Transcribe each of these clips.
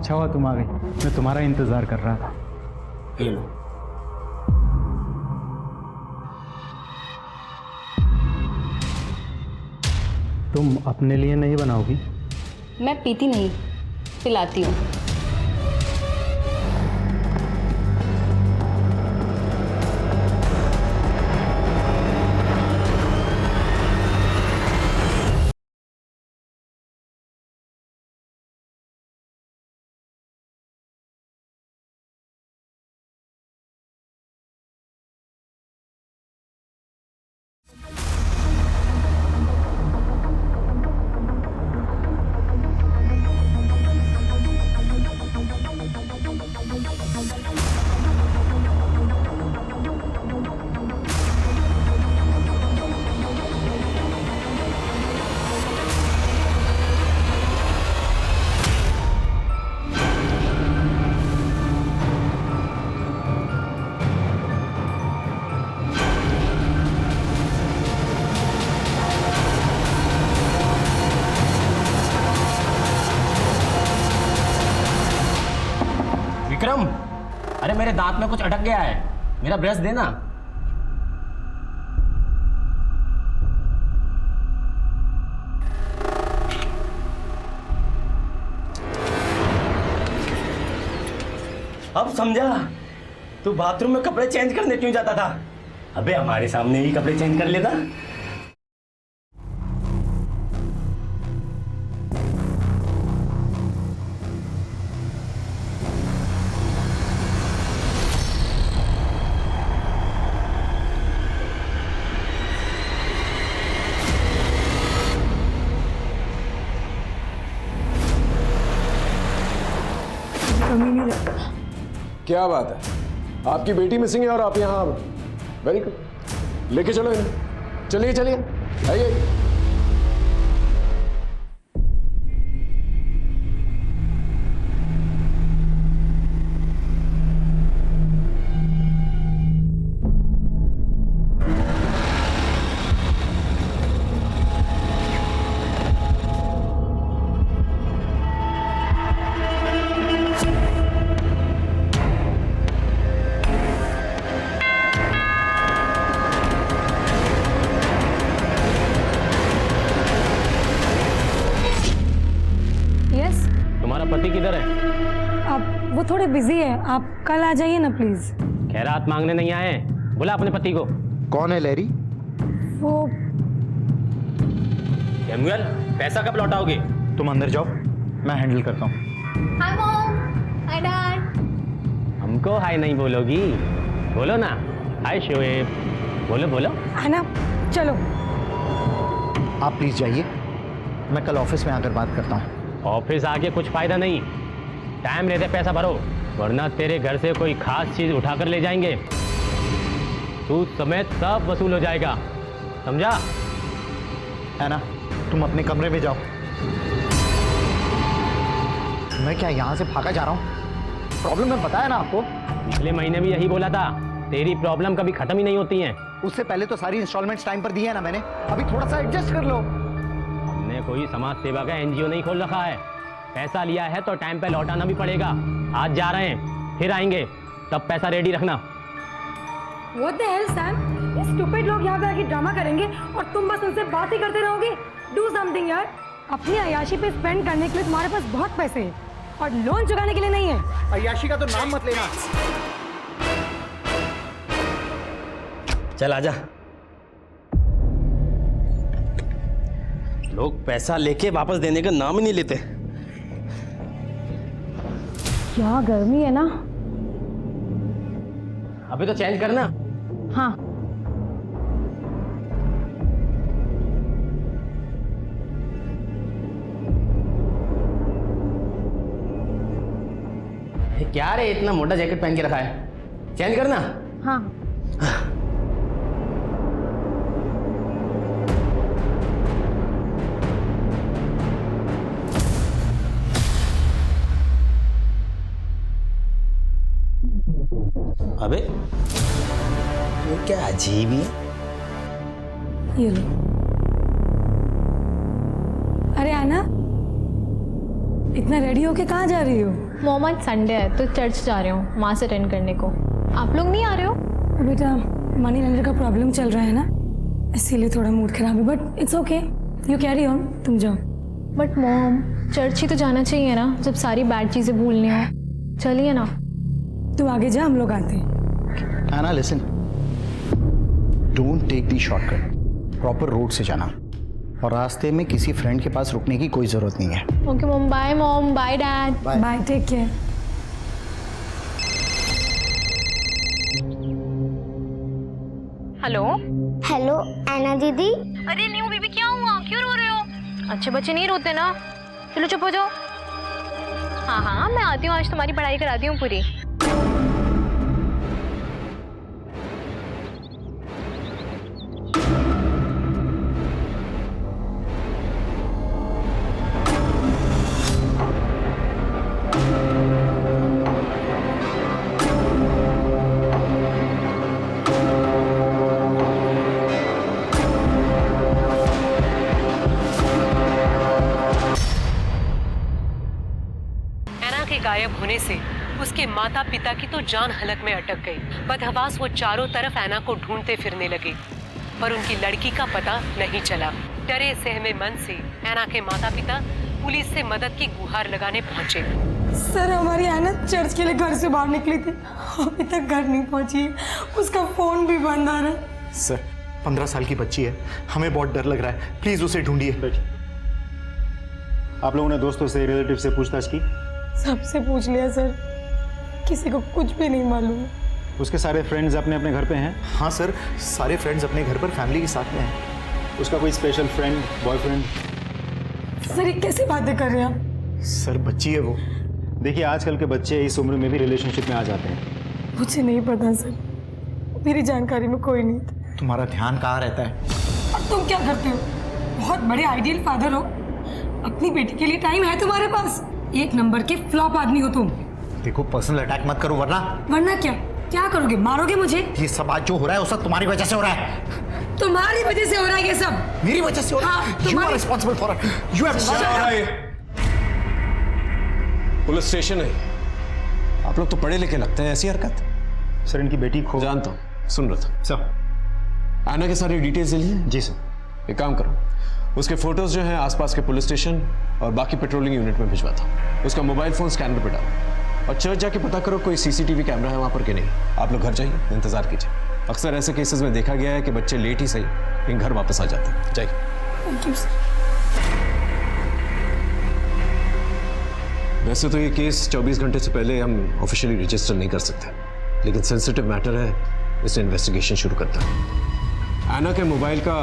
अच्छा हुआ तुम आ गई, मैं तुम्हारा इंतजार कर रहा था। ये लो। तुम अपने लिए नहीं बनाओगी? मैं पीती नहीं, पिलाती हूँ। विक्रम, अरे मेरे दांत में कुछ अटक गया है, मेरा ब्रश देना। अब समझा तू बाथरूम में कपड़े चेंज करने क्यों जाता था। अबे हमारे सामने ही कपड़े चेंज कर लेता। क्या बात है, आपकी बेटी मिसिंग है और आप यहाँ। वेरी गुड, लेके चलो इन्हें। चलिए चलिए, आइए। तुम्हारा पति किधर है? अब वो थोड़े बिजी है, आप कल आ जाइए ना प्लीज। खैरात मांगने नहीं आए, बुला अपने पति को। कौन है लैरी? वो सैमुअल, पैसा कब लौटाओगे? तुम अंदर जाओ, मैं हैंडल करता हूँ। Hi mom, hi dad. हमको हाय नहीं बोलोगी? बोलो ना, हाय शोएब, बोलो बोलो। है ना, चलो। आप प्लीज जाइए, मैं कल ऑफिस में आकर बात करता हूँ। ऑफिस आके कुछ फायदा नहीं, टाइम रहते पैसा भरो, वरना तेरे घर से कोई खास चीज उठाकर ले जाएंगे। सूद समेत सब वसूल हो जाएगा, समझा? है ना, तुम अपने कमरे में जाओ। मैं क्या यहाँ से भागा जा रहा हूँ? प्रॉब्लम मैं बताया ना आपको। पिछले महीने भी यही बोला था, तेरी प्रॉब्लम कभी खत्म ही नहीं होती है। उससे पहले तो सारी इंस्टॉलमेंट्स टाइम पर दी है ना मैंने, अभी थोड़ा सा एडजस्ट कर लो। हमने कोई समाज सेवा का एनजीओ नहीं खोल रखा है, पैसा लिया है तो टाइम पे लौटाना भी पड़ेगा। आज जा रहे हैं, फिर आएंगे, तब पैसा रेडी रखना। What the hell, Sam? ये स्टूपिड लोग यहाँ पे आके ड्रामा करेंगे और तुम बस उनसे बात ही करते रहोगे। डू समथिंग यार। अपनी अय्याशी पे स्पेंड करने के लिए तुम्हारे पास बहुत पैसे हैं और लोन चुकाने के लिए नहीं है। अय्याशी का तो नाम मत लेना। चल आजा। लोग पैसा लेके वापस देने का नाम ही नहीं लेते। क्या गर्मी है ना। अभी तो चेंज करना। हाँ। क्या रे, इतना मोटा जैकेट पहन के रखा है, चेंज करना। हाँ। अबे ये क्या अजीब ही है। ये लो। अरे आना, इतना रेडी होके कहाँ जा रही हो? मॉम आज संडे है तो चर्च जा रहे हो मास अटेंड करने को। आप लोग नहीं आ रहे हो? बेटा मनी लेंडर का प्रॉब्लम चल रहा है ना, इसीलिए थोड़ा मूड खराब है, but it's okay, you carry on, तुम जाओ। बट मॉम चर्च ही तो जाना चाहिए ना, जब सारी बैड चीज़ें भूलनी हो। चलिए ना। तू आगे जा, हम लोग आते हैं। आना listen, don't take the shortcut, proper road से जाना और रास्ते में किसी फ्रेंड के पास रुकने की कोई जरूरत नहीं है। Okay mom, bye dad. Bye, take care. Hello hello Anna दीदी। अरे न्यू बेबी क्या हुआ, क्यों रो रहे हो? अच्छे बच्चे नहीं रोते ना, चलो चुप हो जाओ। हाँ मैं आती हूँ, आज तुम्हारी पढ़ाई कराती हूँ पूरी। के गायब होने से उसके माता पिता की तो जान हलक में अटक गई। बदहवास वो चारों तरफ ऐना को ढूंढते फिरने लगे, पर उनकी लड़की का पता नहीं चला। डरे सहमे मन से ऐना के माता पिता पुलिस से मदद की गुहार लगाने पहुंचे। सर हमारी ऐना चर्च के लिए घर से बाहर निकली थी, अभी तक घर नहीं पहुंची है, उसका फोन भी बंद आ रहा है। सर 15 साल की बच्ची है, हमें बहुत डर लग रहा है, प्लीज उसे ढूंढिए। आप लोगों ने दोस्तों से, रिलेटिव से पूछताछ की? सबसे पूछ लिया सर, किसी को कुछ भी नहीं मालूम। उसके सारे फ्रेंड्स अपने अपने घर पे हैं? हाँ सर, सारे फ्रेंड्स अपने घर पर फैमिली के साथ में हैं। उसका कोई स्पेशल फ्रेंड, बॉयफ्रेंड? सर ये कैसी बातें कर रहे हैं आप? सर बच्ची है वो। देखिए आजकल के बच्चे इस उम्र में भी रिलेशनशिप में आ जाते हैं। मुझे नहीं पता सर, मेरी जानकारी में कोई नहीं था। तुम्हारा ध्यान कहाँ रहता है? और तुम क्या करते हो? बहुत बड़े आइडियल फादर हो, अपनी बेटी के लिए टाइम है तुम्हारे पास? एक नंबर के फ्लॉप आदमी हो तुम। देखो पर्सनल अटैक मत करो, वरना क्या करोगे? मारोगे मुझे? ये सब आज जो हो रहा है वो सब तुम्हारी वजह से हो रहा है। तुम्हारी वजह से हो रहा है ये सब? मेरी वजह से हो रहा है? You are responsible for it. You have police station है, आप लोग तो पढ़े लिखे लगते हैं, ऐसी हरकत? सर इनकी बेटी खो। जानता हूँ, सुन रहा था। सर ऐना के सारी डिटेल्स ले लिए? जी सर। एक काम करो, उसके फोटोज जो हैं आसपास के पुलिस स्टेशन और बाकी पेट्रोलिंग यूनिट में भिजवाता हूँ। उसका मोबाइल फोन स्कैनर पे डालो और चर्च जाके पता करो कोई सीसीटीवी कैमरा है वहाँ पर कि नहीं। आप लोग घर जाइए, इंतजार कीजिए। अक्सर ऐसे केसेस में देखा गया है कि बच्चे लेट ही सही लेकिन घर वापस आ जाते हैं। जाइए। Thank you sir. वैसे तो ये केस 24 घंटे से पहले हम ऑफिशियली रजिस्टर नहीं कर सकते, लेकिन सेंसिटिव मैटर है, इससे इन्वेस्टिगेशन शुरू करता है। ऐना के मोबाइल का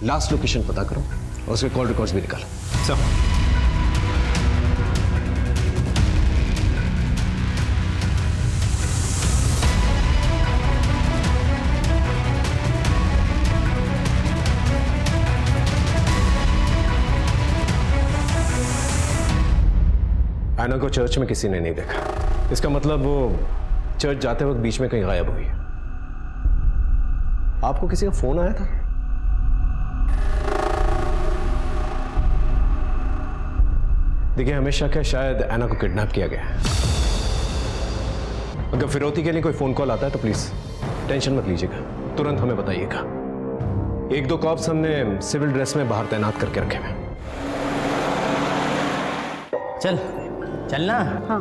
लास्ट लोकेशन पता करो और उसके कॉल रिकॉर्ड्स भी निकालो। सर ऐना को चर्च में किसी ने नहीं देखा, इसका मतलब वो चर्च जाते वक्त बीच में कहीं गायब हुई है। आपको किसी का फोन आया था? देखिए हमें शक है शायद ऐना को किडनैप किया गया है। अगर फिरौती के लिए कोई फोन कॉल आता है तो प्लीज टेंशन मत लीजिएगा, तुरंत हमें बताइएगा। 1-2 कॉप्स हमने सिविल ड्रेस में बाहर तैनात करके रखे हैं। चलना। हाँ।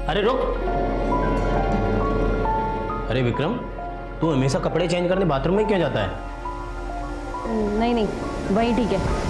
अरे रुक। अरे विक्रम, तू हमेशा कपड़े चेंज करने बाथरूम में क्यों जाता है? नहीं वही ठीक है।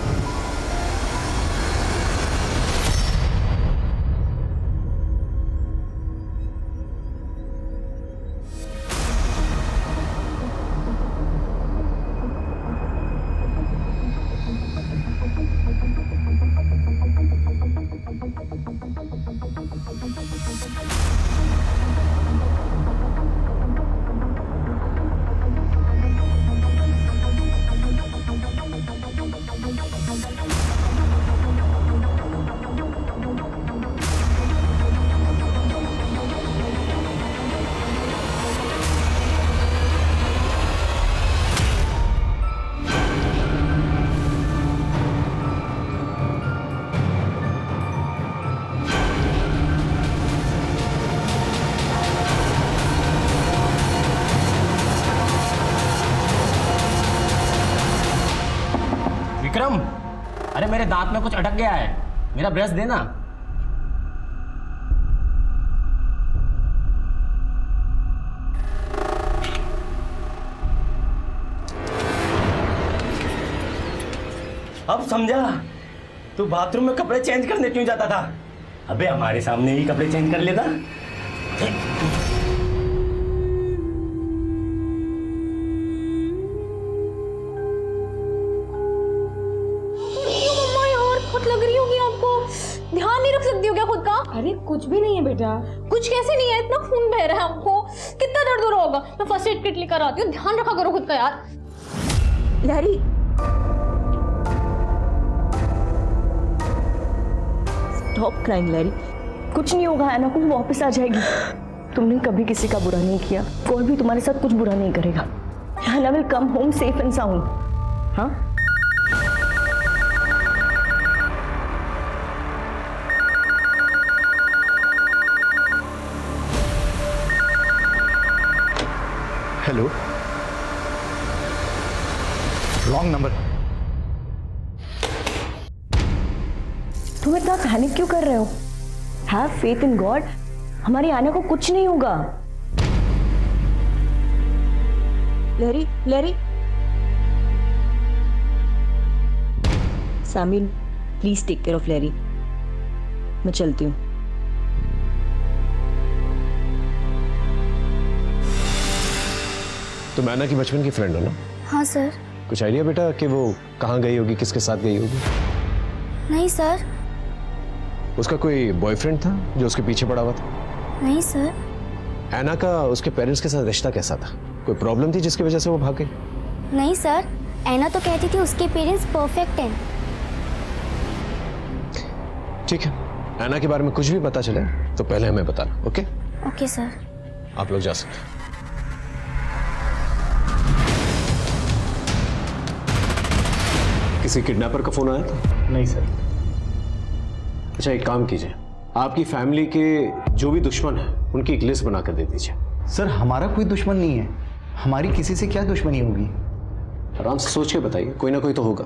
मेरे दांत में कुछ अटक गया है, मेरा ब्रश देना। अब समझा तू बाथरूम में कपड़े चेंज करने क्यों जाता था। अबे हमारे सामने ही कपड़े चेंज कर लेता। मम्मा यार बहुत लग रही होगी आपको, ध्यान नहीं रख सकती हो क्या खुद का? अरे कुछ भी नहीं है बेटा। कुछ कैसे नहीं है, इतना खून बह रहा है आपको, कितना दर्द हो रहा होगा। मैं फर्स्ट एड किट लेकर आती हूँ, ध्यान रखा करो खुद का यार। लहरी, स्टॉप क्राइंग लहरी, कुछ नहीं होगा, ऐना को वापस आ जाएगी। तुमने कभी किसी का बुरा नहीं किया, कोई भी तुम्हारे साथ कुछ बुरा नहीं करेगा। Anna will come home safe and sound. हाँ, हेलो, रॉन्ग नंबर। तुम इतना पैनिक क्यों कर रहे हो? हैव फेथ इन गॉड, हमारी आना को कुछ नहीं होगा। लहरी, लहरी, सामिल प्लीज टेक केयर ऑफ लहरी। मैं चलती हूँ। तुम ऐना की बचपन की फ्रेंड हो ना? हाँ सर। कुछ आइडिया बेटा कि वो कहाँ गई होगी, किसके साथ गई होगी? नहीं सर। उसका कोई बॉयफ्रेंड था जो उसके पीछे पड़ा हुआ था? नहीं सर। ऐना का उसके पेरेंट्स के साथ रिश्ता कैसा था? कोई प्रॉब्लम थी जिसकी वजह से वो भाग गई? नहीं सर, ऐना तो कहती थी उसके पेरेंट्स परफेक्ट हैं। ठीक है, ऐना के बारे में कुछ भी पता चले तो पहले हमें बताना। ओके? Okay sir. आप लोग जा सकते हैं। किसी किडनैपर का फोन आया था? नहीं सर। अच्छा, एक काम कीजिए, आपकी फैमिली के जो भी दुश्मन हैं उनकी एक लिस्ट बनाकर दे दीजिए। सर हमारा कोई दुश्मन नहीं है, हमारी किसी से क्या दुश्मनी होगी? आराम से सोच के बताइए, कोई ना कोई तो होगा।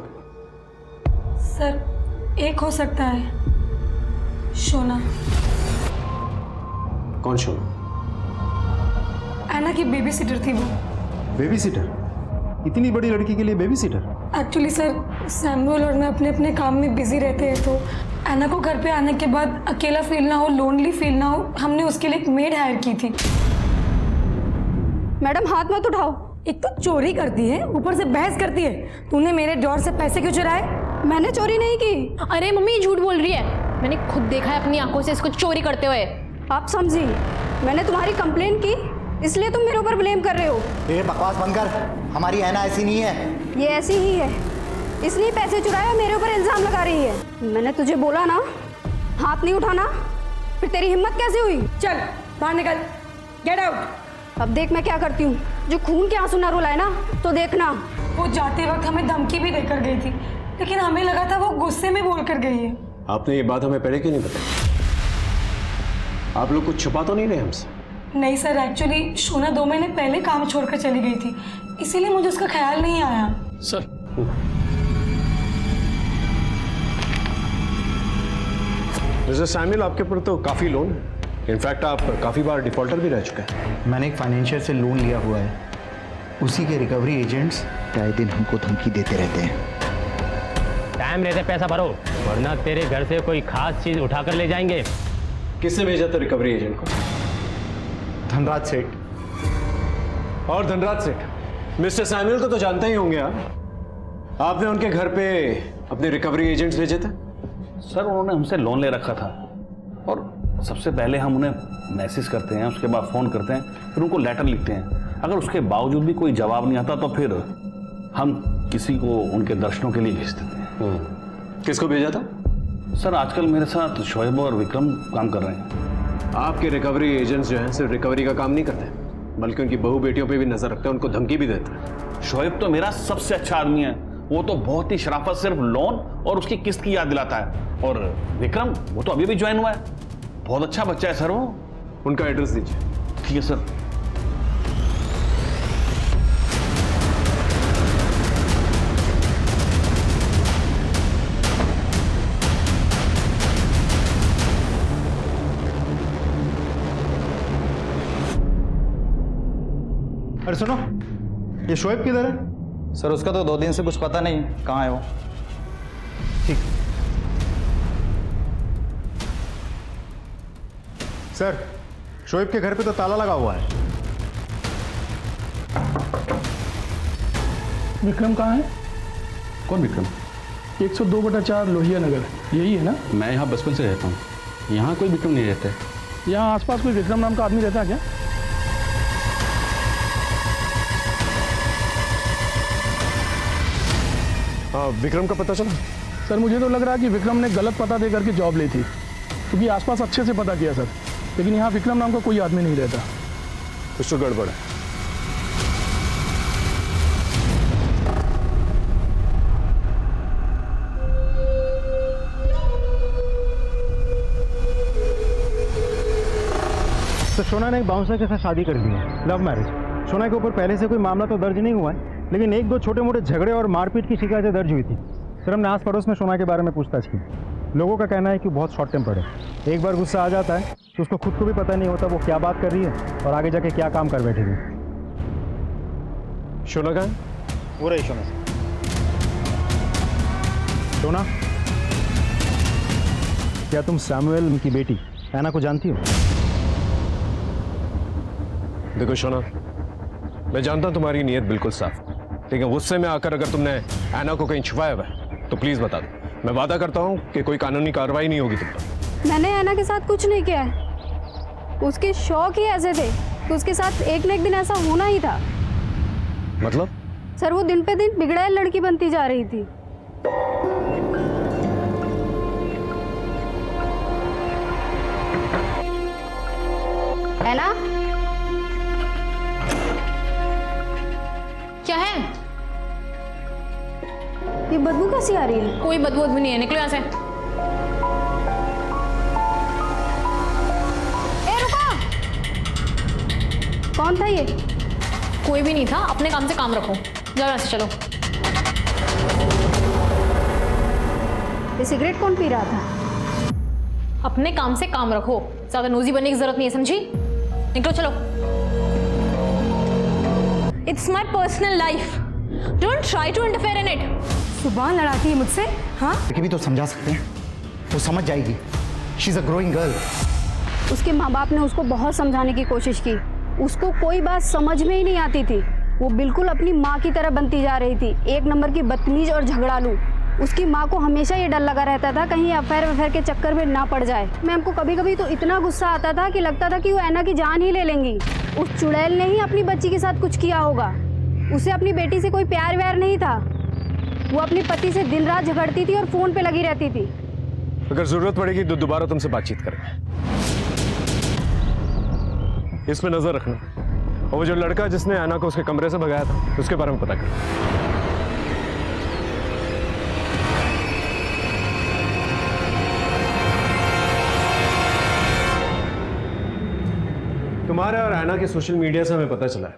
सर एक हो सकता है, शोना। कौन शोना? ऐना की बेबी सीटर थी वो। Baby seater? इतनी बड़ी लड़की के लिए baby seater? Actually sir, Samuel और मैं अपने अपने काम में बिजी रहते हैं, तो ऐना को घर पे आने के बाद अकेला फील ना हो, लोनली फील ना हो, हमने उसके लिए एक मेड हायर की थी। मैडम हाथ मत उठाओ। एक तो चोरी करती है, ऊपर से बहस करती है। तूने मेरे ड्रॉर से पैसे क्यों चुराए? मैंने चोरी नहीं की। अरे मम्मी ये झूठ बोल रही है, मैंने खुद देखा है अपनी आंखों से इसको चोरी करते हुए। आप समझी, मैंने तुम्हारी कंप्लेन की इसलिए तुम मेरे ऊपर ब्लेम कर रहे हो। ये बकवास बंद कर, हमारी ऐना ऐसी नहीं है। ये ऐसी ही है, इसलिए पैसे चुराए और मेरे ऊपर इल्जाम लगा रही है। मैंने तुझे बोला ना हाथ नहीं उठाना, फिर तेरी हिम्मत कैसे हुई? चल बाहर निकल, गेट आउट। अब देख मैं क्या करती हूँ, जो खून के आंसू ना रुलाए ना तो देखना। वो जाते वक्त हमें धमकी भी देकर गई थी, लेकिन हमें लगा था वो गुस्से में बोल कर गई है। आपने ये बात हमें पहले क्यों नहीं बताई? आप लोग कुछ छुपा तो नहीं रहे हमसे? नहीं सर, एक्चुअली शोना 2 महीने पहले काम छोड़कर चली गई थी, इसीलिए मुझे उसका ख्याल नहीं आया। सर, मिस्टर सैमुअल, आपके ऊपर तो काफी लोन है। इनफैक्ट आप काफी बार डिफॉल्टर भी रह चुके हैं। मैंने एक फाइनेंशियर से लोन लिया हुआ है, उसी के रिकवरी एजेंट्स आए दिन हमको धमकी देते रहते हैं। टाइम रहते पैसा भरो, वरना तेरे घर से कोई खास चीज उठाकर ले जाएंगे। किसने भेजा था रिकवरी एजेंट को? धनराज सेठ। और धनराज सेठ मिस्टर सैमुअल को तो जानते ही होंगे आप। आपने उनके घर पे अपने रिकवरी एजेंट्स भेजे थे? सर उन्होंने हमसे लोन ले रखा था और सबसे पहले हम उन्हें मैसेज करते हैं, उसके बाद फ़ोन करते हैं, फिर उनको लेटर लिखते हैं। अगर उसके बावजूद भी कोई जवाब नहीं आता तो फिर हम किसी को उनके दर्शनों के लिए भेज देते हैं। किसको भेजा था? सर आजकल मेरे साथ शोएब और विक्रम काम कर रहे हैं। आपके रिकवरी एजेंट्स जो हैं सिर्फ रिकवरी का काम नहीं करते, बल्कि उनकी बहू बेटियों पे भी नजर रखते हैं, उनको धमकी भी देते हैं। शोएब तो मेरा सबसे अच्छा आदमी है, वो तो बहुत ही शराफत सिर्फ लोन और उसकी किस्त की याद दिलाता है। और विक्रम वो तो अभी भी ज्वाइन हुआ है, बहुत अच्छा बच्चा है सर वो। उनका एड्रेस दीजिए। ठीक है सर। अरे सुनो, ये शोएब किधर है? सर उसका तो 2 दिन से कुछ पता नहीं कहाँ है वो। ठीक। सर, शोएब के घर पे तो ताला लगा हुआ है। विक्रम कहाँ है? कौन विक्रम? 102/4 लोहिया नगर, यही है ना? मैं यहाँ बचपन से रहता हूँ, यहाँ कोई विक्रम नहीं रहता है। यहाँ आसपास कोई विक्रम नाम का आदमी रहता है क्या? हाँ, विक्रम का पता चला? सर मुझे तो लग रहा है कि विक्रम ने गलत पता दे करके जॉब ली थी, क्योंकि आसपास अच्छे से पता किया सर, लेकिन यहाँ विक्रम नाम का कोई आदमी नहीं रहता। कुछ तो गड़बड़ है। तो सोना ने एक बाउंसर के साथ शादी कर ली है, लव मैरिज। सोना के ऊपर पहले से कोई मामला तो दर्ज नहीं हुआ है, लेकिन 1-2 छोटे मोटे झगड़े और मारपीट की शिकायतें दर्ज हुई थी। सर हमने आस पड़ोस में सोना के बारे में पूछताछ की। लोगों का कहना है कि बहुत शॉर्ट टेम्पर्ड है, एक बार गुस्सा आ जाता है तो उसको खुद को भी पता नहीं होता वो क्या बात कर रही है और आगे जाके क्या काम कर बैठेगी। शोना कहाँ है? वो रही सोना। सोना, क्या तुम सैमुअल की बेटी ऐना को जानती हो? देखो शोना, मैं जानता हूं तुम्हारी नीयत बिल्कुल साफ, लेकिन गुस्से में आकर अगर तुमने ऐना को कहीं छुपाया हुआ है तो प्लीज बता दो। मैं वादा करता हूं कि कोई कानूनी कार्रवाई नहीं होगी तुम पर। मैंने ऐना के साथ कुछ नहीं किया है। उसके शौक ही ऐसे थे कि उसके साथ एक न एक दिन ऐसा होना ही था। मतलब? सर वो दिन पे दिन बिगड़ैल लड़की बनती जा रही थी। ऐना, क्या है? ये बदबू कैसी आ रही है? कोई बदबू नहीं है, निकलो यहाँ से। ए रुको! कौन था ये? कोई भी नहीं था, अपने काम से काम रखो। जाओ यहाँ से, चलो। ये सिगरेट कौन पी रहा था? अपने काम से काम रखो, ज्यादा नोजी बनने की जरूरत नहीं है, समझी? निकलो, चलो। It's my personal life, don't try to interfere in it. सुबह लड़ाती है मुझसे, हाँ? लेकिन भी तो समझा सकते हैं, वो समझ जाएगी। She is a growing girl. उसके माँ बाप ने उसको बहुत समझाने की कोशिश की, उसको कोई बात समझ में ही नहीं आती थी। वो बिल्कुल अपनी माँ की तरह बनती जा रही थी, एक नंबर की बदतमीज और झगड़ालू। उसकी माँ को हमेशा ये डर लगा रहता था कहीं अफेयर के चक्कर में ना पड़ जाए। मैम को कभी कभी तो इतना गुस्सा आता था कि लगता था कि वो ऐना की जान ही ले लेंगी। उस चुड़ैल ने ही अपनी बच्ची के साथ कुछ किया होगा। उसे अपनी बेटी से कोई प्यार व्यार नहीं था। वो अपने पति से दिन रात झगड़ती थी और फोन पे लगी रहती थी। अगर जरूरत पड़ेगी तो दोबारा तुमसे बातचीत करेंगे। इस पे नजर रखना, और वो जो लड़का जिसने ऐना को उसके कमरे से भगाया था उसके बारे में पता करना। तुम्हारे और ऐना के सोशल मीडिया से हमें पता चला है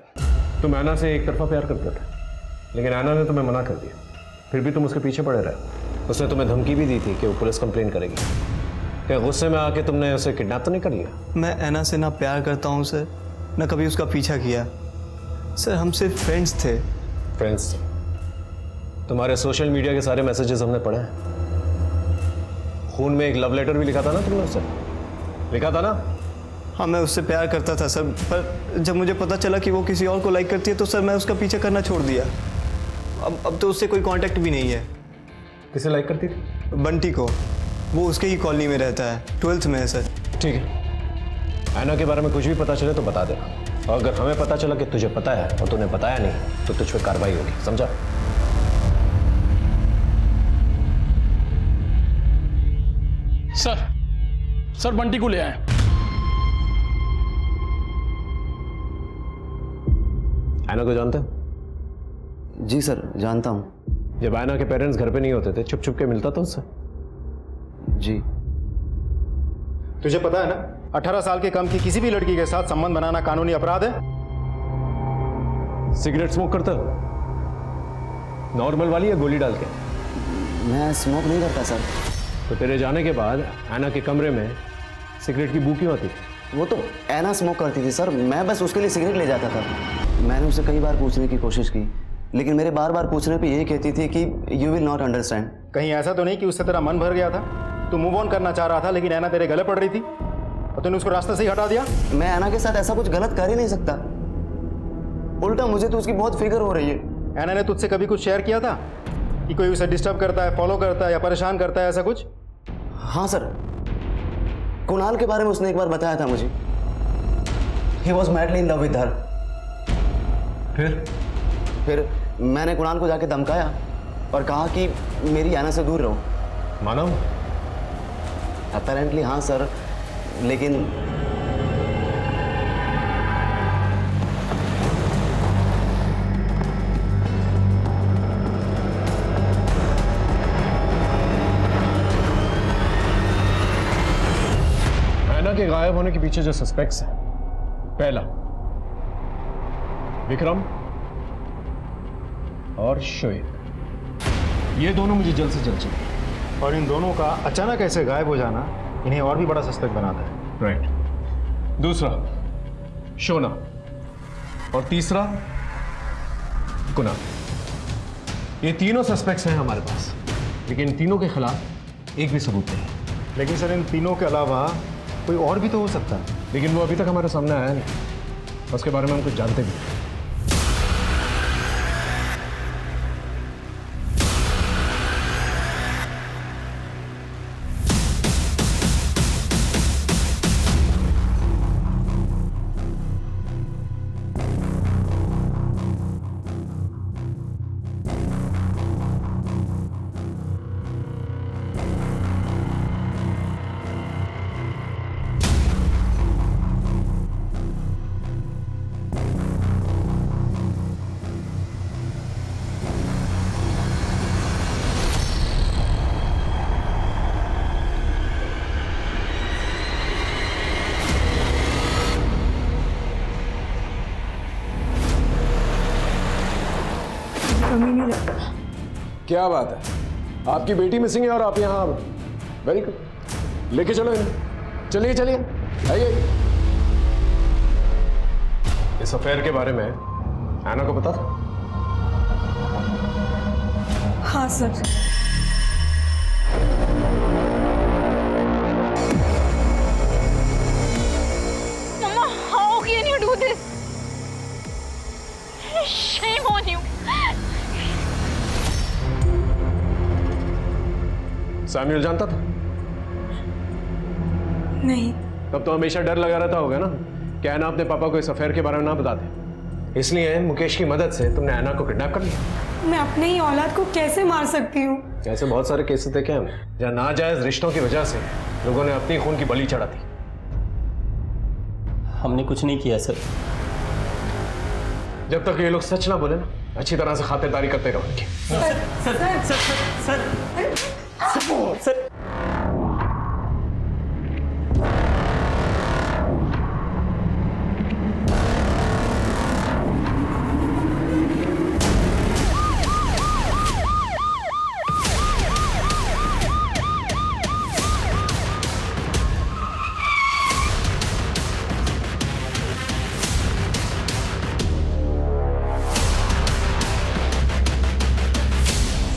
तुम ऐना से एक तरफा प्यार करते थे, लेकिन ऐना ने तुम्हें मना कर दिया। फिर भी तुम उसके पीछे पड़े रहे। उसने तुम्हें धमकी भी दी थी कि वो पुलिस कंप्लेन करेगी। क्या गुस्से में आके तुमने उसे किडनैप तो नहीं कर लिया? मैं ऐना से ना प्यार करता हूँ सर, ना कभी उसका पीछा किया सर। हम सिर्फ फ्रेंड्स थे। फ्रेंड्स? तुम्हारे सोशल मीडिया के सारे मैसेजेस हमने पढ़े हैं। खून में एक लव लेटर भी लिखा था ना तुमने उससे? लिखा था ना? हाँ मैं उससे प्यार करता था सर, पर जब मुझे पता चला कि वो किसी और को लाइक करती है तो सर मैं उसका पीछा करना छोड़ दिया। अब तो उससे कोई कांटेक्ट भी नहीं है। किसे लाइक करती थी? बंटी को। वो उसके ही कॉलोनी में रहता है, 12th में है सर। ठीक है, ऐना के बारे में कुछ भी पता चले तो बता देना, और अगर हमें पता चला कि तुझे पता है और तूने बताया नहीं तो तुझ पर कार्रवाई होगी, समझा? सर बंटी को ले आए। ऐना को जानते हो? जी सर जानता हूँ। जब ऐना के पेरेंट्स घर पे नहीं होते थे छुप छुप के मिलता था उससे? जी। तुझे पता है ना, 18 साल के कम की किसी भी लड़की के साथ संबंध बनाना कानूनी अपराध है। सिगरेट स्मोक करता हो? नॉर्मल वाली या गोली डाल के? मैं स्मोक नहीं करता सर। तो तेरे जाने के बाद ऐना के कमरे में सिगरेट की बू क्यों आती? वो तो ऐना स्मोक करती थी सर, मैं बस उसके लिए सिगरेट ले जाता था। मैंने उसे कई बार पूछने की कोशिश की, लेकिन मेरे बार बार पूछने पे यही कहती थी कि यू विल नॉट अंडरस्टैंड। कहीं ऐसा तो नहीं कि उससे तेरा मन भर गया था, तू मूव ऑन करना चाह रहा था, लेकिन ऐना तेरे गले पड़ रही थी और तूने उसको रास्ते से ही हटा दिया? मैं ऐना के साथ ऐसा कुछ गलत कर ही नहीं सकता, उल्टा मुझे तो उसकी बहुत फिक्र हो रही है। ऐना ने तुझसे कभी कुछ शेयर किया था कि कोई उसे डिस्टर्ब करता है, फॉलो करता है या परेशान करता है, ऐसा कुछ? हाँ सर, कुणाल के बारे में उसने एक बार बताया था मुझे। He was madly in love with her। फिर मैंने कुणाल को जाके धमकाया और कहा कि मेरी ऐना से दूर रहो। मानो? अपेरेंटली हाँ सर, लेकिन ऐना के गायब होने के पीछे जो सस्पेक्ट्स हैं, पहला विक्रम और शोएब, ये दोनों मुझे जल्द से जल्द चाहिए। और इन दोनों का अचानक ऐसे गायब हो जाना इन्हें और भी बड़ा सस्पेक्ट बनाता है। राइट। दूसरा शोना और तीसरा कुणाल। ये तीनों सस्पेक्ट्स हैं हमारे पास, लेकिन इन तीनों के खिलाफ एक भी सबूत नहीं। लेकिन सर, इन तीनों के अलावा कोई और भी तो हो सकता है। लेकिन वो अभी तक हमारे सामने आया नहीं, उसके बारे में हम कुछ जानते भी नहीं। क्या बात है, आपकी बेटी मिसिंग है और आप यहाँ? वेरी गुड, लेके चलो इन्हें। चलिए चलिए, आइए। इस अफेयर के बारे में ऐना को पता था? हाँ sir. Mama, how can you do this? Shame on you. Samuel जानता था? नहीं। तब तो हमेशा डर लगा रहता होगा ना कि ऐना अपने पापा को इस अफेयर के बारे में ना बता दे, इसलिए मुकेश की मदद से तुमने ऐना को किडनैप कर लिया। मैं अपने ही औलाद को कैसे मार सकती हूँ? ऐसे बहुत सारे केसेस देखे हमने जहाँ नाजायज रिश्तों की वजह से लोगों ने अपनी खून की बलि चढ़ा दी। हमने कुछ नहीं किया सर। जब तक ये लोग सच ना बोले ना, अच्छी तरह से खातिरदारी करते रहो उनकी। सर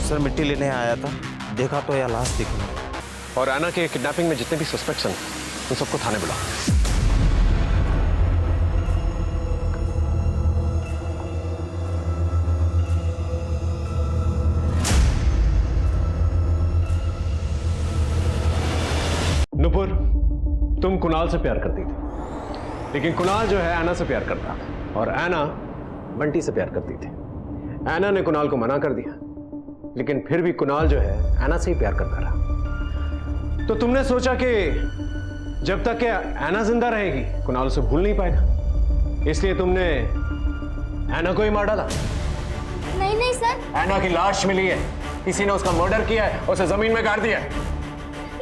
सर मिट्टी लेने आया था, देखा तो यह लाश दिखी। और ऐना के किडनैपिंग में जितने भी सस्पेक्ट्स हैं उन सबको थाने बुलाओ। नुपुर, तुम कुणाल से प्यार करती थी, लेकिन कुणाल जो है ऐना से प्यार करता था और ऐना बंटी से प्यार करती थी। ऐना ने कुणाल को मना कर दिया, लेकिन फिर भी कुणाल जो है ऐना से ही प्यार करता रहा। तो तुमने सोचा कि जब तक कि ऐना जिंदा रहेगी कुणाल उसे भूल नहीं पाएगा, इसलिए तुमने ऐना को ही मार डाला। नहीं नहीं सर। ऐना की लाश मिली है, किसी ने उसका मर्डर किया है, उसे जमीन में गाड़ दिया है।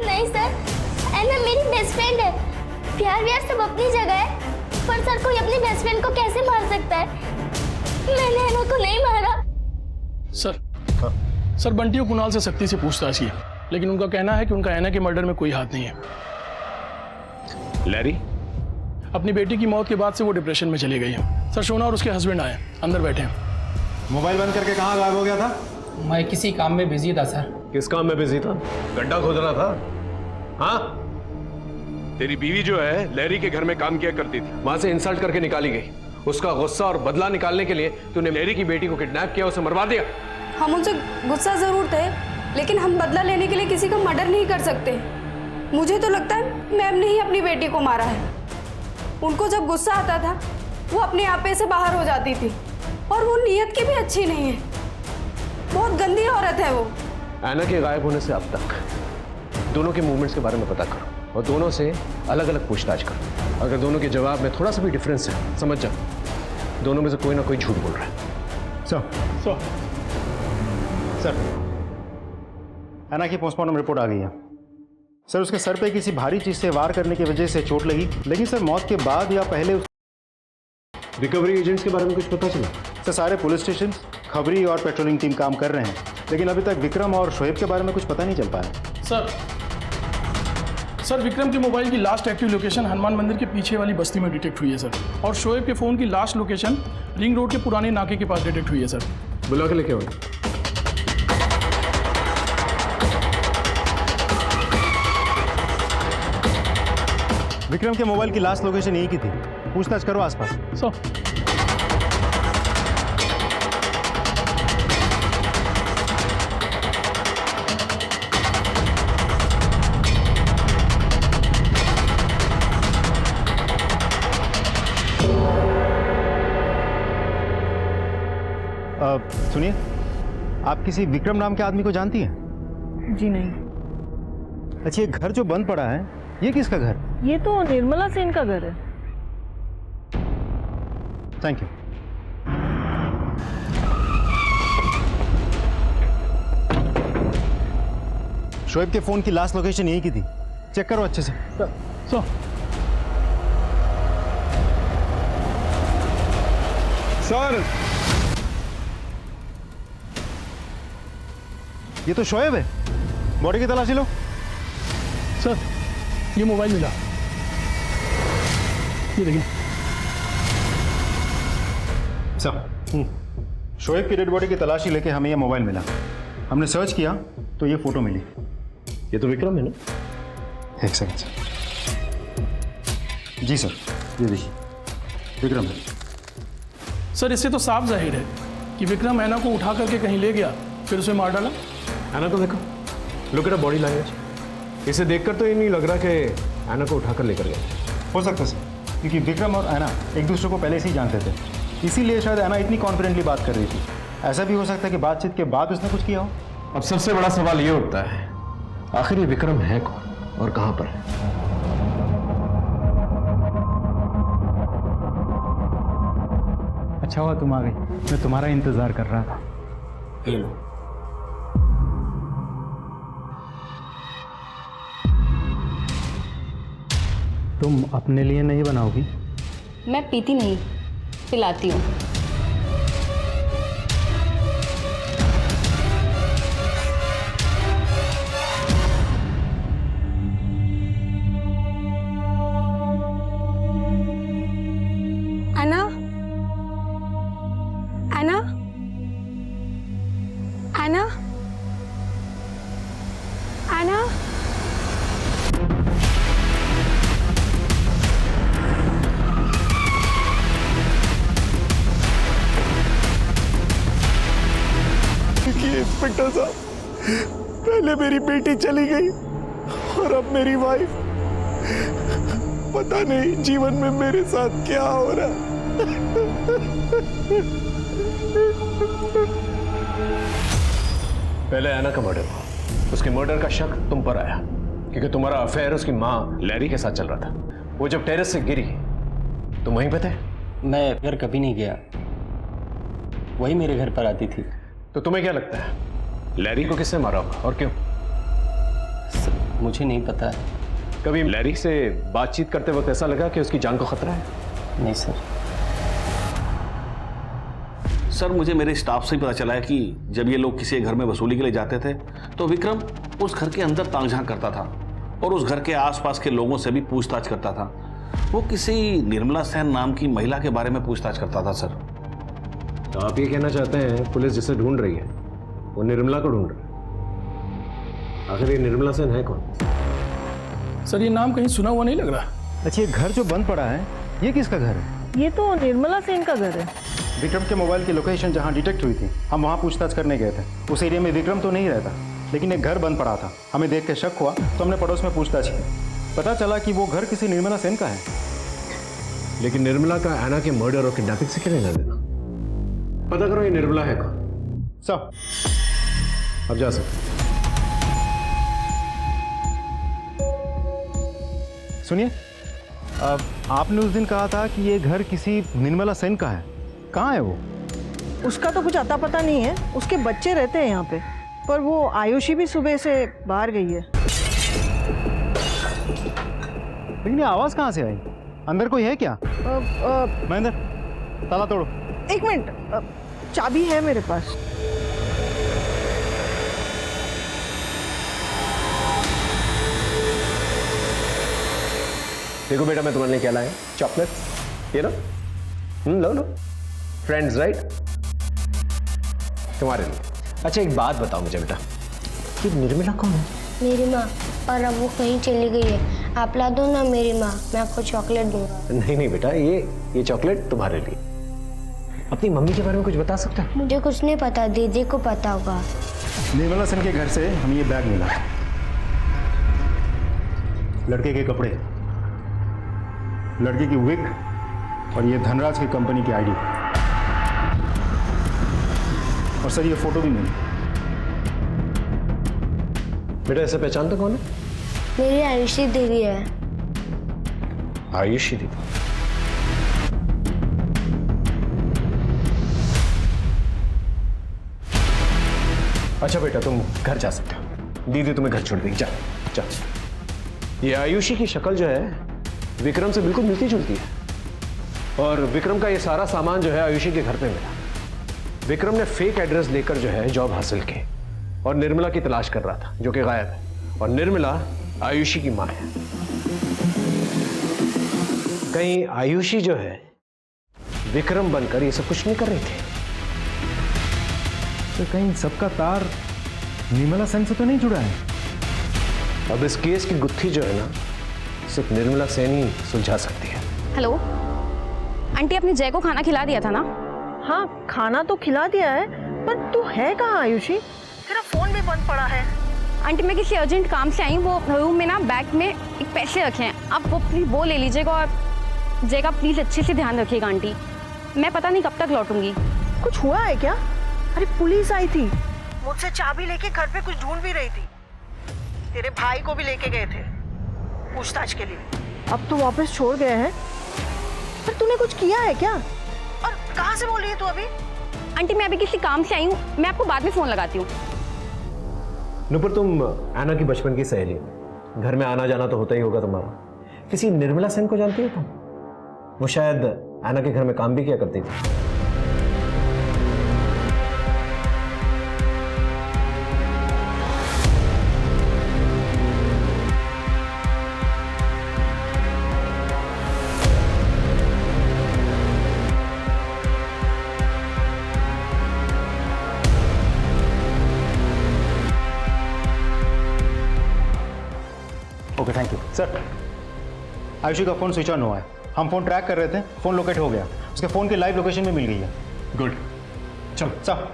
नहीं सर, ऐना मेरी बेस्ट फ्रेंड है। प्यार व्यार सब अपनी जगह है, पर सर कोई अपनी बेस्ट फ्रेंड को कैसे मार सकता है? मैंने ऐना को नहीं मारा। सर बंटी और कुणाल से सख्ती से पूछताछ की, लेकिन उनका कहना है कि उनका ऐना के मर्डर में कोई हाथ नहीं है। लैरी, अपनी बेटी की मौत के बाद से वो डिप्रेशन में चली गई है। सर सोना और उसके हस्बैंड आए, अंदर बैठे हैं। मोबाइल बंद करके कहाँ गायब हो गया था? मैं किसी काम में बिजी था सर। किस काम में बिजी था? गड्ढा खोद रहा था? हाँ, तेरी बीवी जो है लहरी के घर में काम किया करती थी, वहां से इंसल्ट करके निकाली गई। उसका गुस्सा और बदला निकालने के लिए तूने लहरी की बेटी को किडनैप किया, उसे मरवा दिया। हम उनसे गुस्सा जरूर थे, लेकिन हम बदला लेने के लिए किसी का मर्डर नहीं कर सकते। मुझे तो लगता है मैम ने ही अपनी बेटी को मारा है। उनको जब गुस्सा आता था वो अपने आपे से बाहर हो जाती थी, और वो नीयत की भी अच्छी नहीं है, बहुत गंदी औरत है वो। ऐना के गायब होने से अब तक दोनों के मूवमेंट्स के बारे में पता करो और दोनों से अलग अलग पूछताछ करो। अगर दोनों के जवाब में थोड़ा सा भी डिफरेंस है, समझ जा दोनों में से कोई ना कोई झूठ बोल रहा है। सर, ऐना की पोस्टमार्टम रिपोर्ट आ गई है। सर, उसके सर पे किसी भारी चीज से वार करने की वजह से चोट लगी, लेकिन सर मौत के बाद या पहले रिकवरी एजेंट्स के बारे में कुछ पता चला? सर, सारे पुलिस स्टेशन, खबरी और पेट्रोलिंग टीम काम कर रहे हैं, लेकिन अभी तक विक्रम और शोएब के बारे में कुछ पता नहीं चल पाया। सर विक्रम के मोबाइल की लास्ट एक्टिव लोकेशन हनुमान मंदिर के पीछे वाली बस्ती में डिटेक्ट हुई है सर, और शोएब के फ़ोन की लास्ट लोकेशन रिंग रोड के पुराने नाके के पास डिटेक्ट हुई है सर। बुला के लेके आओ। विक्रम के मोबाइल की लास्ट लोकेशन यही की थी, पूछताछ करो आसपास। सुनिए, आप किसी विक्रम नाम के आदमी को जानती हैं? जी नहीं। अच्छा, ये घर जो बंद पड़ा है, ये किसका घर? ये तो निर्मला सेन का घर है। Thank you. शोएब के फोन की लास्ट लोकेशन यही की थी, चेक करो अच्छे से। सर, ये तो शोएब है, बॉडी की तलाशी लो। सर, ये मोबाइल मिला, ये देखिए। सर, शोएब की डेड बॉडी की तलाशी लेके हमें ये मोबाइल मिला। हमने सर्च किया तो ये फोटो मिली। ये तो विक्रम है ना? एक सेकंड सर। जी सर, ये देखिए विक्रम है। सर, इससे तो साफ जाहिर है कि विक्रम ऐना को उठा करके कहीं ले गया, फिर उसे मार डाला। ऐना को देखो, look at the body language. इसे देखकर तो ये नहीं लग रहा कि ऐना को उठाकर लेकर गया। हो सकता है सर, क्योंकि विक्रम और ऐना एक दूसरे को पहले से ही जानते थे, इसीलिए शायद ऐना इतनी कॉन्फिडेंटली बात कर रही थी। ऐसा भी हो सकता है कि बातचीत के बाद उसने कुछ किया हो। अब सबसे बड़ा सवाल ये उठता है, आखिर ये विक्रम है कौन और कहां पर है? अच्छा हुआ तुम आ गई, मैं तुम्हारा इंतजार कर रहा था। ये लो। तुम अपने लिए नहीं बनाओगी? मैं पीती नहीं, पिलाती हूँ। ऐना, ऐना, ऐना, ऐना। इंस्पेक्टर साहब, पहले मेरी बेटी चली गई और अब मेरी वाइफ। पता नहीं जीवन में मेरे साथ क्या हो रहा है। पहले ऐना का मर्डर हुआ, उसके मर्डर का शक तुम पर आया क्योंकि तुम्हारा अफेयर उसकी माँ लैरी के साथ चल रहा था। वो जब टेरेस से गिरी तुम वहीं पे थे? मैं घर कभी नहीं गया, वही मेरे घर पर आती थी। तो तुम्हें क्या लगता है लैरी को किसने मारा होगा और क्यों? मुझे नहीं पता। कभी लैरी से बातचीत करते वक्त ऐसा लगा कि उसकी जान को खतरा है? नहीं सर। सर, मुझे मेरे स्टाफ से ही पता चला है कि जब ये लोग किसी घर में वसूली के लिए जाते थे तो विक्रम उस घर के अंदर ताक झांक करता था और उस घर के आसपास के लोगों से भी पूछताछ करता था। वो किसी निर्मला सेन नाम की महिला के बारे में पूछताछ करता था सर। तो आप ये कहना चाहते हैं पुलिस जिसे ढूंढ रही है वो निर्मला को ढूंढ रही है? आखिर ये निर्मला सेन है कौन? सर ये नाम कहीं सुना हुआ नहीं लग रहा। अच्छा, ये घर जो बंद पड़ा है ये किसका घर है? ये तो निर्मला सेन का घर है। विक्रम के मोबाइल की लोकेशन जहाँ डिटेक्ट हुई थी, हम वहाँ पूछताछ करने गए थे। उस एरिया में विक्रम तो नहीं रहता, लेकिन एक घर बंद पड़ा था। हमें देख के शक हुआ तो हमने पड़ोस में पूछताछ की। पता चला कि वो घर किसी निर्मला सेन का है। लेकिन निर्मला का एना के मर्डर और किडनैपिंग से क्या लेना देना? पता करो ये निर्मला है कौन। सब अब जा सकते। सुनिए, आपने उस दिन कहा था कि ये घर किसी निर्मला सेन का है। कहाँ है वो? उसका तो कुछ अता पता नहीं है। उसके बच्चे रहते हैं यहाँ पे, पर वो आयुषी भी सुबह से बाहर गई है। लेकिन ये आवाज़ कहाँ से आई? अंदर कोई है क्या? महेंद्र, ताला तोड़ो। एक मिनट, चाबी है मेरे पास। देखो बेटा, मैं तुम्हारे लिए क्या लाया? चॉकलेट्स। ये लो। लो लो। Friends right? तुम्हारे लिए। अच्छा एक बात बताओ मुझे बेटा, कि निर्मला कौन है? मेरी माँ, और अब वो कहीं चली गई है। आप ला दो ना मेरी माँ, मैं आपको चॉकलेट दूंगा। नहीं नहीं बेटा, ये चॉकलेट तुम्हारे लिए। अपनी मम्मी के बारे में कुछ बता सकते हो? मुझे कुछ नहीं पता, दीदी को पता होगा। निर्मला सेन के घर से हमें ये बैग मिला, लड़के के कपड़े, लड़के की विग और ये धनराज की कंपनी की आईडी। और सर ये फोटो भी मिली। बेटा ऐसे पहचानता कौन है? मेरी आयुषी दीदी है। आयुषी दीदी? अच्छा बेटा, तुम घर जा सकते हो। दीदी तुम्हें घर छोड़ देगी। जा जा। ये आयुषी की शक्ल जो है विक्रम से बिल्कुल मिलती जुलती है, और विक्रम का ये सारा सामान जो है आयुषी के घर पे मिला। विक्रम ने फेक एड्रेस देकर जो है जॉब हासिल की और निर्मला की तलाश कर रहा था, जो कि गायब है। और निर्मला आयुषी की मां है। कहीं आयुषी जो है विक्रम बनकर ये सब कुछ नहीं कर रही थी? तो कहीं सबका तार निर्मला सेन से तो नहीं जुड़ा है? अब इस केस की गुत्थी जो है ना, सिर्फ निर्मला सेन ही सुलझा सकती है। हेलो आंटी, आपने जय को खाना खिला दिया था ना? हाँ, खाना तो खिला दिया है, पर तू है कहाँ आयुषी? तेरा फोन भी बंद पड़ा है। आंटी मैं किसी अर्जेंट काम से आई हूँ, वो रूम में ना बैग में एक पैसे रखे हैं, आप वो प्लीज वो ले लीजिएगा। और जय का प्लीज अच्छे से ध्यान रखिएगा आंटी। मैं पता नहीं कब तक लौटूंगी। कुछ हुआ है क्या? अरे पुलिस आई थी, मुझसे चाबी लेके घर पे कुछ ढूंढ भी रही थी। तेरे भाई को भी लेके गए थे पूछताछ के लिए। अब तो वापस छोड़ गए हैं। पर तूने कुछ किया है क्या? और कहाँ से बोल रही है तू अभी? आंटी मैं अभी किसी काम से आई हूँ, मैं आपको बाद में फोन लगाती हूँ। नुपुर, तुम एना की बचपन की सहेली, घर में आना जाना तो होता ही होगा तुम्हारा। किसी निर्मला सेन को जानती हो तुम? वो शायद एना के घर में काम भी किया करती थी। Okay thank you sir. Ayushi का फोन स्विच ऑन हुआ है। हम फोन ट्रैक कर रहे थे, फोन लोकेट हो गया। उसके फोन की लाइव लोकेशन भी मिल गई है। गुड, चलो सर।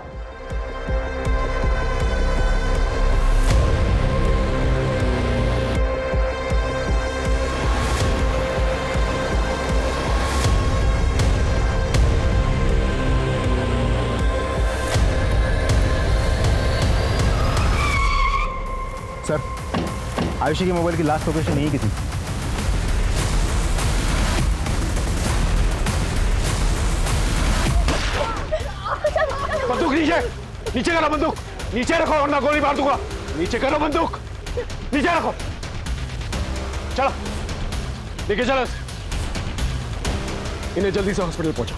सर आयुषी के मोबाइल की लास्ट लोकेशन यही की थी। बंदूक नीचे, नीचे करो बंदूक, नीचे रखो वरना गोली मार दूंगा। नीचे करो बंदूक, नीचे रखो। चलो लेके चलो इन्हें, जल्दी से हॉस्पिटल पहुंचाओ।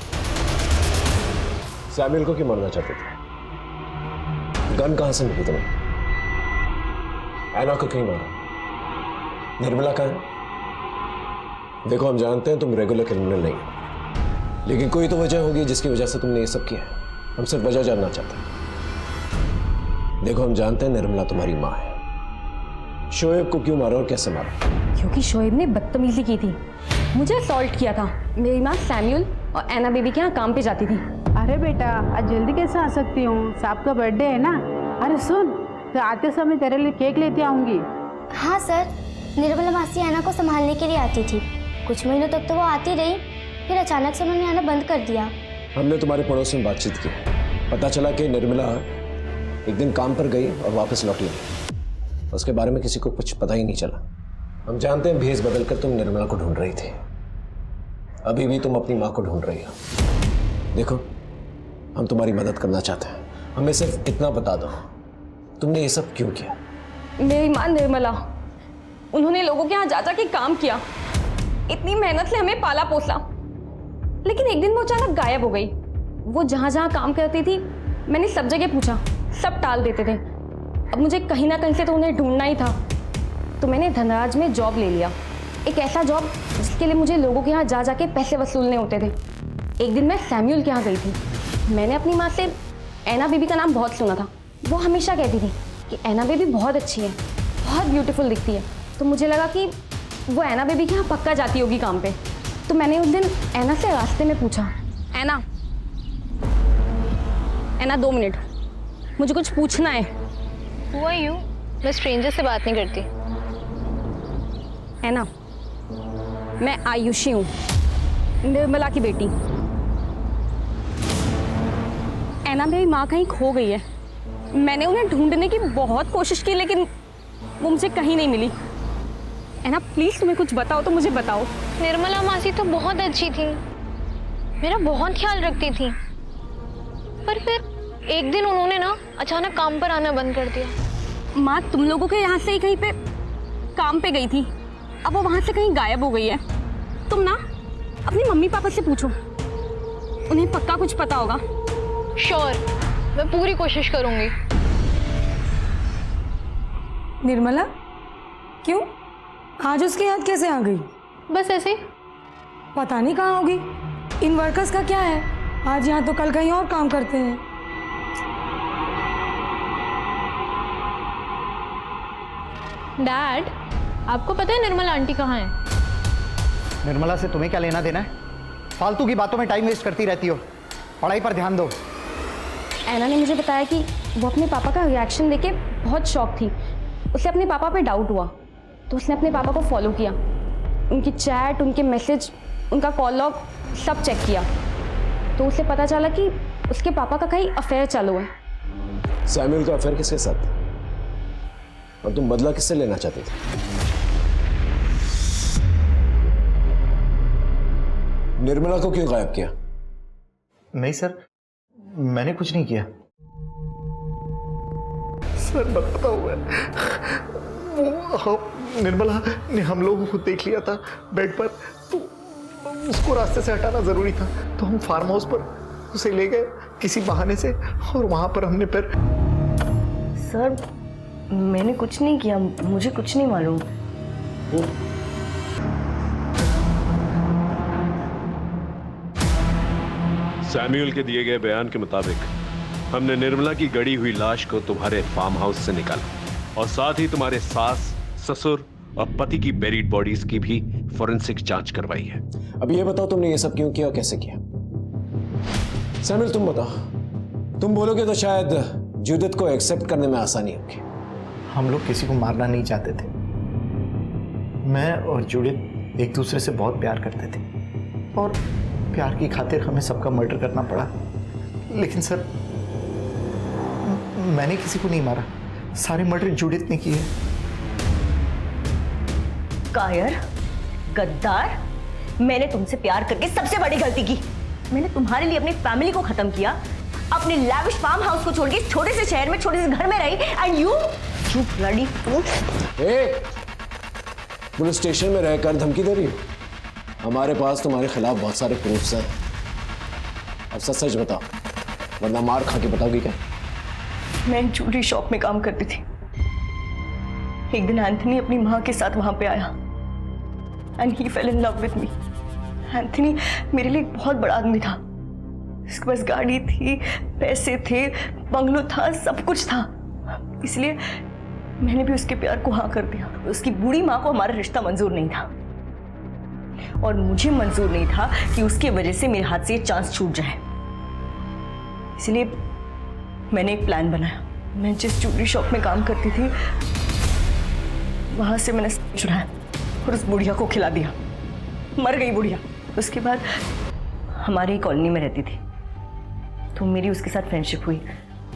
सैमुअल को क्यों मारना चाहते थे? गन कहां से मिली तुम्हें? एना को क्यों मारा? निर्मला का है? देखो, हम जानते हैं तुम रेगुलर क्रिमिनल नहीं हो, लेकिन कोई तो वजह होगी जिसकी वजह से तुमने ये सब किया है। हम सिर्फ वजह जानना चाहते हैं। देखो, हम जानते हैं निर्मला तुम्हारी माँ है। शोएब को क्यों मारा और कैसे मारा? क्योंकि शोएब ने बदतमीजी की थी, मुझे असॉल्ट किया था। मेरी माँ सैम्यूल और एना बेबी के यहाँ काम पे जाती थी। अरे बेटा, आज जल्दी कैसे आ सकती हूँ? साहब का बर्थडे है ना। अरे सुन, तो आते समय तेरे लिए केक लेते आऊंगी। हाँ सर, निर्मला मासी एना को संभालने के लिए आती थी। कुछ महीनों तक तो वो आती रही, फिर अचानक से उन्होंने आना बंद कर दिया। हमने तुम्हारे पड़ोस में बातचीत की, पता चला कि निर्मला एक दिन काम पर गई और वापस लौटी नहीं। उसके बारे में किसी को कुछ पता ही नहीं चला। हम जानते हैं भेष बदलकर तुम निर्मला को ढूंढ रही थी, अभी भी तुम अपनी माँ को ढूंढ रही हो। देखो, हम तुम्हारी मदद करना चाहते हैं, हमें सिर्फ इतना बता दो, तुमने ये सब क्यों किया? मेरी माँ निर्मला, उन्होंने लोगों के यहाँ जा जा के काम किया, इतनी मेहनत से हमें पाला पोसा, लेकिन एक दिन वो अचानक गायब हो गई। वो जहाँ जहाँ काम करती थी, मैंने सब जगह पूछा, सब टाल देते थे। अब मुझे कहीं ना कहीं से तो उन्हें ढूंढना ही था, तो मैंने धनराज में जॉब ले लिया। एक ऐसा जॉब जिसके लिए मुझे लोगों के यहाँ जा जा के पैसे वसूलने होते थे। एक दिन मैं सैम्यूल के यहाँ गई थी। मैंने अपनी माँ से एना बेबी का नाम बहुत सुना था। वो हमेशा कहती थी कि एना बेबी बहुत अच्छी है, बहुत ब्यूटीफुल दिखती है। तो मुझे लगा कि वो एना बेबी के यहाँ पक्का जाती होगी काम पे। तो मैंने उस दिन एना से रास्ते में पूछा, एना 2 मिनट, मुझे कुछ पूछना है। Who are you? मैं स्ट्रेंजर से बात नहीं करती। एना, मैं आयुषी हूँ, निर्मला की बेटी। एना मेरी माँ कहीं खो गई है। मैंने उन्हें ढूंढने की बहुत कोशिश की, लेकिन वो मुझे कहीं नहीं मिली। एना प्लीज, तुम्हें कुछ बताओ तो मुझे बताओ। निर्मला मासी तो बहुत अच्छी थी, मेरा बहुत ख्याल रखती थी, पर फिर एक दिन उन्होंने ना अचानक काम पर आना बंद कर दिया। माँ तुम लोगों के यहाँ से ही कहीं पे काम पे गई थी, अब वो वहाँ से कहीं गायब हो गई है। तुम ना अपनी मम्मी पापा से पूछो, उन्हें पक्का कुछ पता होगा। श्योर, मैं पूरी कोशिश करूंगी। निर्मला, क्यों आज उसकी याद कैसे आ गई? बस ऐसे। पता नहीं कहाँ होगी। इन वर्कर्स का क्या है, आज यहाँ तो कल कहीं और काम करते हैं। डैड, आपको पता है निर्मला आंटी कहाँ है? निर्मला से तुम्हें क्या लेना देना है? फालतू की बातों में टाइम वेस्ट करती रहती हो, पढ़ाई पर ध्यान दो। एना ने मुझे बताया कि वो अपने पापा का रिएक्शन देके बहुत शॉक थी। उसे अपने पापा पे डाउट हुआ, तो उसने अपने पापा को फॉलो किया। उनकी चैट, उनके मैसेज, उनका कॉल लॉग सब चेक किया, तो उसे पता चला कि उसके पापा का कहीं अफेयर चालू है। सैम्यूल का अफेयर किसके साथ? और तुम बदला किससे लेना चाहते थे? निर्मला को क्यों गायब किया? नहीं सर, मैंने कुछ नहीं किया। सर बताओ, वो निर्मला ने हम लोगों को देख लिया था बेड पर, तो उसको रास्ते से हटाना जरूरी था, तो हम फार्म हाउस पर उसे ले गए किसी बहाने से, और वहां पर हमने फिर। सर मैंने कुछ नहीं किया, मुझे कुछ नहीं मालूम। सैम्यूल के दिए गए बयान के मुताबिक हमने निर्मला की गड़ी हुई लाश को तुम्हारे फार्म हाउस से निकाला और साथ ही तुम्हारे सास, ससुर और पति की बेरीड बॉडीज की भी फोरेंसिक जांच करवाई है। अब ये बताओ, तुमने ये सब क्यों किया और कैसे किया? सैम्यूल तुम बताओ। तुम बोलोगे तो शायद जूदित को एक्सेप्ट करने में आसानी होगी। हम लोग किसी को मारना नहीं चाहते थे। मैं और जूडिथ एक दूसरे से बहुत प्यार करते थे, और प्यार की खातिर हमें सबका मर्डर करना पड़ा। लेकिन सर, मैंने किसी को नहीं मारा, सारे मर्डर जूडिथ ने किए। कायर, गद्दार, मैंने तुमसे प्यार करके सबसे बड़ी गलती की। मैंने तुम्हारे लिए अपनी फैमिली को खत्म किया, अपने लैविश फार्म हाउस को छोड़ के छोटे से शहर में, छोटे से घर में रही, and you bloody fool. Police station में रहकर धमकी दे रही हो? हमारे पास तुम्हारे खिलाफ बहुत सारे प्रूफ्स हैं। अब सच सच बताओ, वरना मार खा के बताओगी क्या? मैं ज्वेलरी शॉप में काम करती थी। एक दिन एंथनी अपनी माँ के साथ वहां पे आया। And he fail in love with me. Anthony मेरे लिए एक बहुत बड़ा आदमी था। उसके पास गाड़ी थी, पैसे थे, बंगलो था, सब कुछ था। इसलिए मैंने भी उसके प्यार को हाँ कर दिया। उसकी बूढ़ी माँ को हमारा रिश्ता मंजूर नहीं था और मुझे मंजूर नहीं था कि उसके वजह से मेरे हाथ से ये चांस छूट जाए। इसलिए मैंने एक प्लान बनाया। मैं जिस ज्वेलरी शॉप में काम करती थी वहां से मैंने चुराया और उस बुढ़िया को खिला दिया। मर गई बुढ़िया। उसके बाद हमारी कॉलोनी में रहती थी तो मेरी उसके साथ फ्रेंडशिप हुई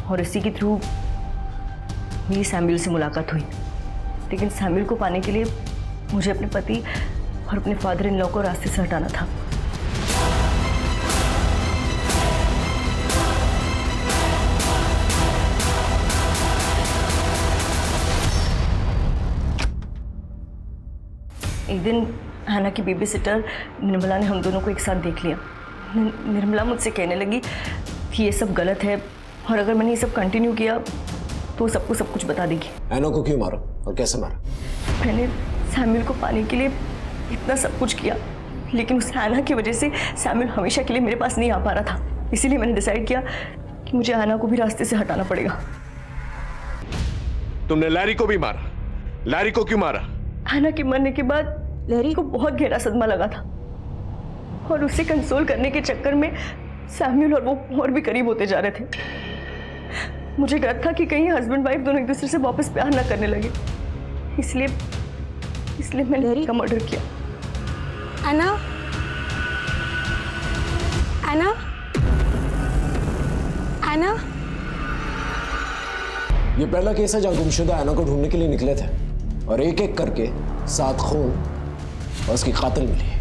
और इसी के थ्रू मेरी सैमुअल से मुलाकात हुई। लेकिन सैमुअल को पाने के लिए मुझे अपने पति और अपने फादर इन लॉ को रास्ते से हटाना था। एक दिन हैना की बेबी सिटर निर्मला ने हम दोनों को एक साथ देख लिया। निर्मला मुझसे कहने लगी कि ये सब गलत है और अगर मैंने ये सब कंटिन्यू किया तो सबको सब कुछ बता देगी। हैना को क्यों मारा और कैसे मारा? मैंने सैमुअल को पाने के लिए इतना सब कुछ किया, लेकिन उस हैना की वजह से सैमुअल हमेशा के लिए मेरे पास नहीं आ पा रहा था। इसीलिए मैंने डिसाइड किया कि मुझे हैना को भी रास्ते से हटाना पड़ेगा। तुमने लैरी को भी मारा? लैरी को क्यों मारा? हैना के मरने के बाद लैरी को बहुत गहरा सदमा लगा था और उसे कंसोल करने के चक्कर में सैमुअल और वो और भी करीब होते जा रहे थे। मुझे डर था कि कहीं हस्बैंड वाइफ दोनों एक दूसरे से वापस प्यार ना करने लगे, इसलिए मैंने लैरी का मर्डर किया। एना, एना, एना। ये पहला केस है जहां गुमशुदा हैना को ढूंढने के लिए निकले थे और एक एक करके 7 खून और उसकी कातिल मिली।